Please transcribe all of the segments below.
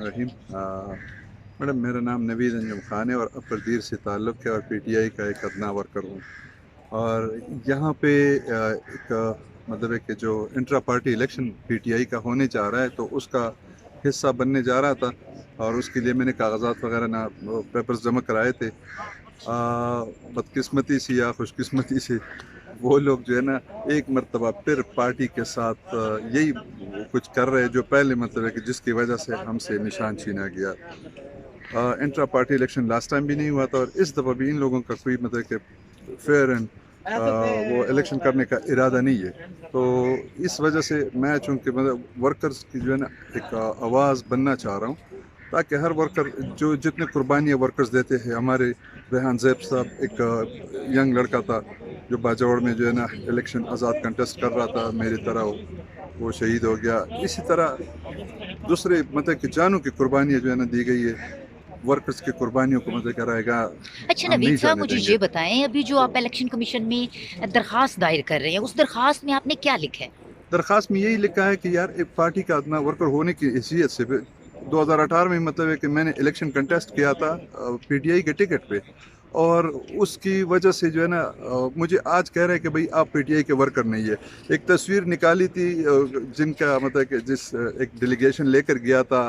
रहीम। Madam, मेरा नाम नवीद अंजुम खान है और अपर दीर से ताल्लुक़ है और पीटीआई का एक अदना वर्कर हूँ। और यहाँ पे मतलब है कि जो इंट्रा पार्टी इलेक्शन पीटीआई का होने जा रहा है, तो उसका हिस्सा बनने जा रहा था और उसके लिए मैंने कागजात वगैरह ना पेपर्स जमा कराए थे। बदकिस्मती से या खुशकिस्मती से वो लोग जो है ना एक मरतबा फिर पार्टी के साथ यही कुछ कर रहे हैं जो पहले मतलब है कि जिसकी वजह से हमसे निशान छीना गया। Intra party election last time भी नहीं हुआ था और इस दफ़ा भी इन लोगों का कोई मतलब कि फेयर एंड वो इलेक्शन करने का इरादा नहीं है। तो इस वजह से मैं चूँकि मतलब वर्कर्स की जो है ना एक आवाज़ बनना चाह रहा हूँ, ताकि हर वर्कर जो जितने कुर्बानियाँ वर्कर्स देते हैं। हमारे रेहान ज़ैब साहब एक यंग लड़का था जो बाजौड़ में जो है ना इलेक्शन आज़ाद कंटेस्ट कर रहा था, मेरी तरह वो शहीद हो गया। इसी तरह दूसरे मतलब कि जानों की कुर्बानियाँ जो है ना दी गई है, वर्कर्स की कुर्बानियों को मतलब कराएगा अच्छा हम नवीद नहीं साहब, जाने मुझे देंगे। ये बताएं, अभी जो आप इलेक्शन कमीशन में दरखास्त दायर कर रहे हैं, उस दरखास्त में आपने क्या लिखा है? दरखास्त में यही लिखा है कि यार एक पार्टी का अदना वर्कर होने की हैसियत से 2018 में मतलब है कि मैंने इलेक्शन कंटेस्ट किया था पीटीआई के टिकट पे, और उसकी वजह से जो है ना मुझे आज कह रहे हैं कि भाई आप पीटीआई के वर्कर नहीं है। एक तस्वीर निकाली थी जिनका मतलब कि एक डेलीगेशन लेकर गया था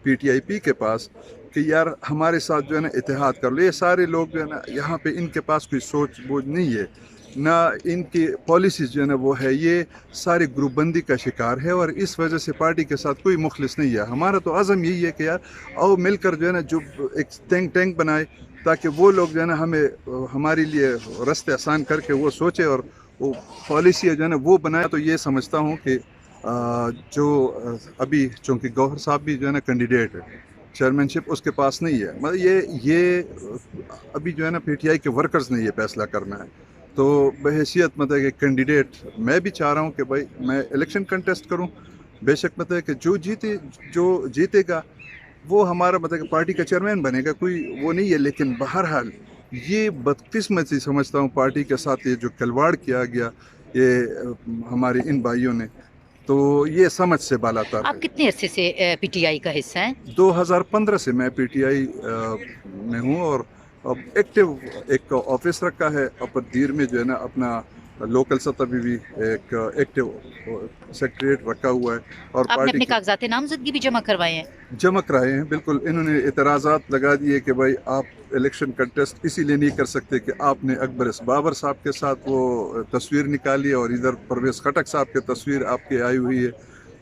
पीटीआईपी के पास कि यार हमारे साथ जो है ना इत्तेहाद कर लो। ये सारे लोग जो है ना यहाँ पे इनके पास कोई सोच बूझ नहीं है, ना इनकी पॉलिसीज़ जो है ना वो है, ये सारी ग्रुप बंदी का शिकार है और इस वजह से पार्टी के साथ कोई मुखलिस नहीं है। हमारा तो अज़म यही है कि यार आओ मिलकर जो है ना जो एक थिंक टैंक बनाए, ताकि वो लोग जो है ना हमें हमारे लिए रास्ते आसान करके वो सोचे और वो पॉलिसी जो है ना वो बनाए। तो ये समझता हूँ कि अभी चूँकि गौहर साहब भी जो है ना कैंडिडेट है, चेयरमैनशिप उसके पास नहीं है। मतलब ये अभी जो है ना पीटीआई के वर्कर्स ने ये फैसला करना है। तो बहैसियत मतलब कि कैंडिडेट मैं भी चाह रहा हूँ कि भाई मैं इलेक्शन कंटेस्ट करूँ। बेशक मतलब कि जो जीतेगा वो हमारा मतलब कि पार्टी का चेयरमैन बनेगा, कोई वो नहीं है। लेकिन बहरहाल ये बदकिस्मती समझता हूँ पार्टी के साथ ये जो खिलवाड़ किया गया, ये हमारे इन भाइयों ने, तो ये समझ से बालातर आप है। कितने अरसे से पीटीआई का हिस्सा हैं? 2015 से मैं पीटीआई में हूँ और अब एक्टिव एक ऑफिस रखा है अपर दीर में जो है ना अपना लोकल सतह पे भी एक एक्टिव सेक्रेटरीट रखा हुआ है और आपने पार्टी अपने के कागजात नामजदगी भी जमा करवाए हैं? चमक रहे हैं। बिल्कुल, इन्होंने इतराज़ात लगा दिए कि भाई आप इलेक्शन कंटेस्ट इसीलिए नहीं कर सकते कि आपने अकबर बाबर साहब के साथ वो तस्वीर निकाली और इधर परवेज़ खटक साहब की तस्वीर आपकी आई हुई है।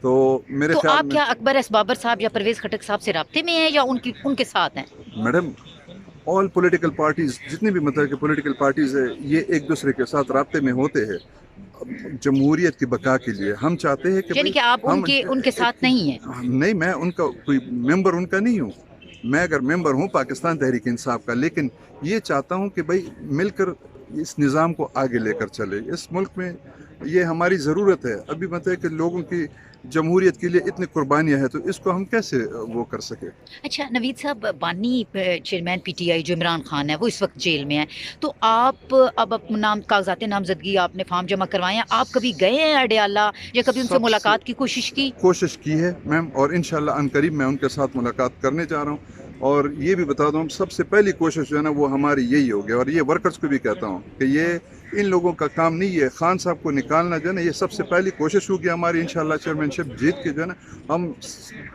तो मेरे तो ख्याल आप में क्या अकबर एस बाबर साहब या परवेज खटक साहब से राब्ते में हैं या उनके साथ हैं? मैडम, ऑल पॉलिटिकल पार्टीज़ जितनी भी मतलब कि पॉलिटिकल पार्टीज़ है, ये एक दूसरे के साथ राब्ते में होते हैं जमहूरियत की बका के लिए। हम चाहते हैं कि यानी भाई कि आप हम उनके उनके साथ नहीं हैं? नहीं, मैं उनका कोई मेंबर उनका नहीं हूँ। मैं अगर मेंबर हूँ पाकिस्तान तहरीक इंसाफ का, लेकिन ये चाहता हूँ कि भाई मिलकर इस निज़ाम को आगे लेकर चले। इस मुल्क में ये हमारी ज़रूरत है। अभी मतलब कि लोगों की जमहूरियत के लिए इतनी कुर्बानियाँ हैं, तो इसको हम कैसे वो कर सके। अच्छा नवीद साहब, बानी चेयरमैन पीटीआई जो इमरान खान है वो इस वक्त जेल में है, तो आप अब अपना नाम कागजात नामजदगी आपने फॉर्म जमा करवाए हैं, आप कभी गए हैं अडयाला या कभी उनसे सबसे मुलाकात की कोशिश की? कोशिश की है मैम, और इंशाल्लाह अनकरीब मैं उनके साथ मुलाकात करने जा रहा हूँ। और ये भी बता दूँ, सबसे पहली कोशिश जो है ना वो हमारी यही होगी, और ये वर्कर्स को भी कहता हूँ कि ये इन लोगों का काम नहीं है। खान साहब को निकालना जो है ना, ये सबसे पहली कोशिश होगी हमारी। इंशाल्लाह चेयरमैनशिप जीत के जो है ना हम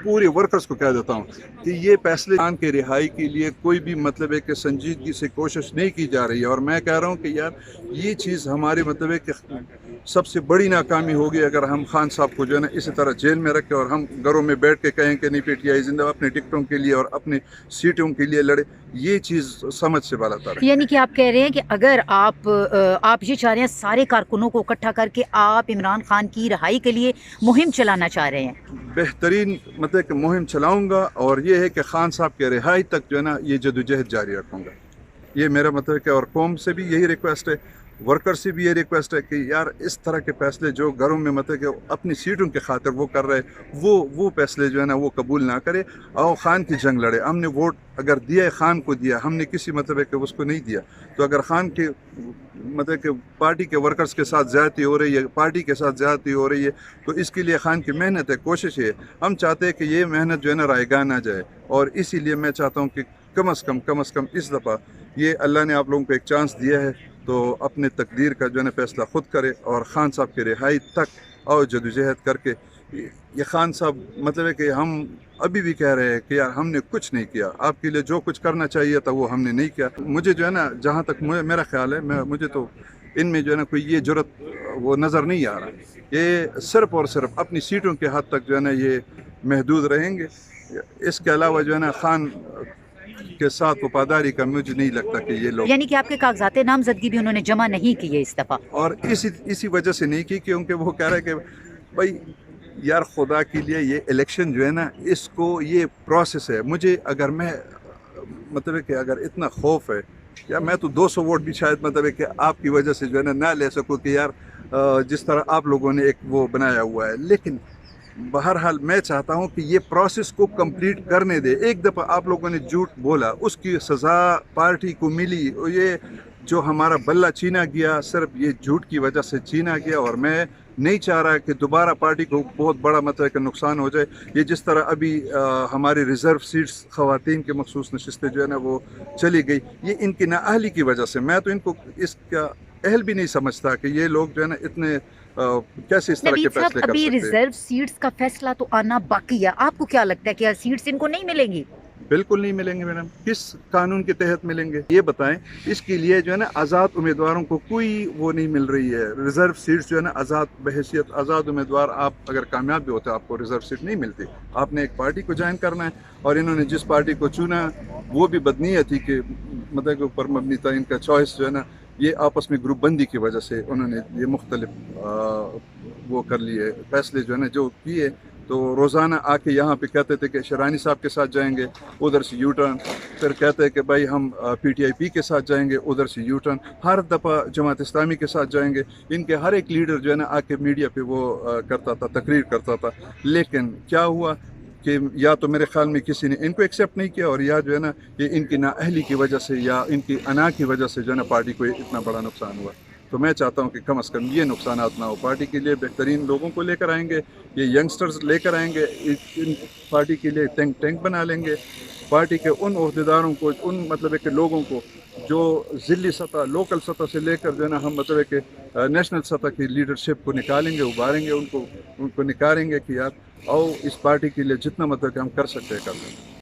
पूरे वर्कर्स को कह देता हूँ कि ये फैसले खान के रिहाई के लिए कोई भी मतलब है कि संजीदगी से कोशिश नहीं की जा रही है। और मैं कह रहा हूँ कि यार ये चीज़ हमारे मतलब है कि सबसे बड़ी नाकामी होगी अगर हम खान साहब को जो है ना इसी तरह जेल में रखें और हम घरों में बैठ के कहें कि नहीं पीटीआई जिंदा, अपने टिकटों के लिए और अपने सीटों के लिए लड़े। ये चीज़ समझ से बालातर है। यानी कि आप कह रहे हैं कि अगर आप ये चाह रहे हैं सारे कारकुनों को इकट्ठा करके आप इमरान खान की रिहाई के लिए मुहिम चलाना चाह रहे हैं? बेहतरीन मतलब कि मुहिम चलाऊंगा, और ये है कि खान साहब के रिहाई तक जो है ना ये जदोजहद जारी रखूंगा। ये मेरा मतलब है कि और कौम से भी यही रिक्वेस्ट है, वर्कर से भी ये रिक्वेस्ट है कि यार इस तरह के फैसले जो घरों में मतलब कि अपनी सीटों की खातिर वो कर रहे, वो फैसले जो है ना वो कबूल ना करे। आओ खान की जंग लड़े। हमने वोट अगर दिया है खान को दिया, हमने किसी मतलब है कि उसको नहीं दिया। तो अगर खान के मतलब कि पार्टी के वर्कर्स के साथ ज़्यादती हो रही है, पार्टी के साथ ज़्यादती हो रही है, तो इसके लिए खान की मेहनत है, कोशिश है। हम चाहते हैं कि ये मेहनत जो है ना रायगान आ जाए, और इसीलिए मैं चाहता हूँ कि कम अज़ कम इस दफ़ा ये अल्लाह ने आप लोगों को एक चांस दिया है, तो अपने तकदीर का जो है ना फैसला ख़ुद करे, और ख़ान साहब की रिहाई तक और जदोजहद करके। ये ख़ान साहब मतलब है कि हम अभी भी कह रहे हैं कि यार हमने कुछ नहीं किया, आपके लिए जो कुछ करना चाहिए था वो हमने नहीं किया। मुझे जो है ना, जहाँ तक मेरा ख्याल है, मुझे तो इनमें जो है ना कोई ये जुर्रत वो नज़र नहीं आ रहा। ये सिर्फ़ और सिर्फ अपनी सीटों के हद तक जो है ना ये महदूद रहेंगे। इसके अलावा जो है ना खान के साथ वफादारी का मुझे नहीं लगता कि ये लोग, यानी कि आपके कागजात नामजदगी भी उन्होंने जमा नहीं किए इस दफ़ा। और इसी वजह से नहीं की, क्योंकि वो कह रहे हैं कि भाई यार खुदा के लिए ये इलेक्शन जो है ना, इसको ये प्रोसेस है। मुझे अगर मैं मतलब है कि अगर इतना खौफ है, या मैं तो 200 वोट भी शायद मतलब है कि आपकी वजह से जो है ना ले सकूँ कि यार जिस तरह आप लोगों ने एक वो बनाया हुआ है, लेकिन बहरहाल मैं चाहता हूं कि ये प्रोसेस को कंप्लीट करने दे। एक दफ़ा आप लोगों ने झूठ बोला, उसकी सज़ा पार्टी को मिली। और ये जो हमारा बल्ला छीना गया, सिर्फ ये झूठ की वजह से छीना गया, और मैं नहीं चाह रहा कि दोबारा पार्टी को बहुत बड़ा मतलब का नुकसान हो जाए। ये जिस तरह अभी हमारी रिज़र्व सीट्स ख़वातीन के मखसूस नशिस्तें जो है ना वो चली गई, ये इनकी नाअहली की वजह से। मैं तो इनको इसका अहल भी नहीं समझता कि ये लोग जो है ना इतने कैसे इस तरह के नवीद साहब, फैसले कर अभी सकते हैं। रिजर्व सीट्स का फैसला तो आना बाकी है। आपको क्या लगता है कि सीट्स इनको नहीं मिलेंगी? बिल्कुल नहीं मिलेंगे मैडम। किस कानून के तहत मिलेंगे ये बताएं। इसके लिए जो है ना आज़ाद उम्मीदवारों को कोई वो नहीं मिल रही है। रिज़र्व सीट्स जो है ना आज़ाद बहैसियत आज़ाद उम्मीदवार, आप अगर कामयाब भी होते आपको रिज़र्व सीट नहीं मिलती। आपने एक पार्टी को ज्वाइन करना है, और इन्होंने जिस पार्टी को चुना वो भी बदनीयत थी कि मतलब के ऊपर मबनी था। इनका चॉइस जो है ना ये आपस में ग्रुप बंदी की वजह से उन्होंने ये मुख्तलिफ वो कर लिए फैसले जो है ना जो किए। तो रोज़ाना आके यहाँ पे कहते थे कि शरानी साहब के साथ जाएंगे, उधर से यू टर्न। फिर कहते हैं कि भाई हम PTIP के साथ जाएंगे, उधर से यू टर्न। हर दफ़ा जमात इस्लामी के साथ जाएंगे। इनके हर एक लीडर जो है ना आके मीडिया पे वो करता था, तकरीर करता था। लेकिन क्या हुआ कि या तो मेरे ख्याल में किसी ने इनको एक्सेप्ट नहीं किया, और या जो है ना ये इनकी नाअहली की वजह से या इनकी अना की वजह से जो है ना पार्टी को इतना बड़ा नुकसान हुआ। तो मैं चाहता हूँ कि कम अज़ कम ये नुकसान ना हो। पार्टी के लिए बेहतरीन लोगों को लेकर आएंगे, ये यंगस्टर्स लेकर आएंगे, इन पार्टी के लिए टैंक बना लेंगे। पार्टी के उन ओहदेदारों को, उन मतलब है कि लोगों को जो ज़िली सतह लोकल सतह से लेकर जो है ना हम मतलब है कि नेशनल सतह की लीडरशिप को निकालेंगे, उभारेंगे, उनको निकालेंगे कि यार आओ इस पार्टी के लिए जितना मतलब कि हम कर सकते हैं कर लेंगे।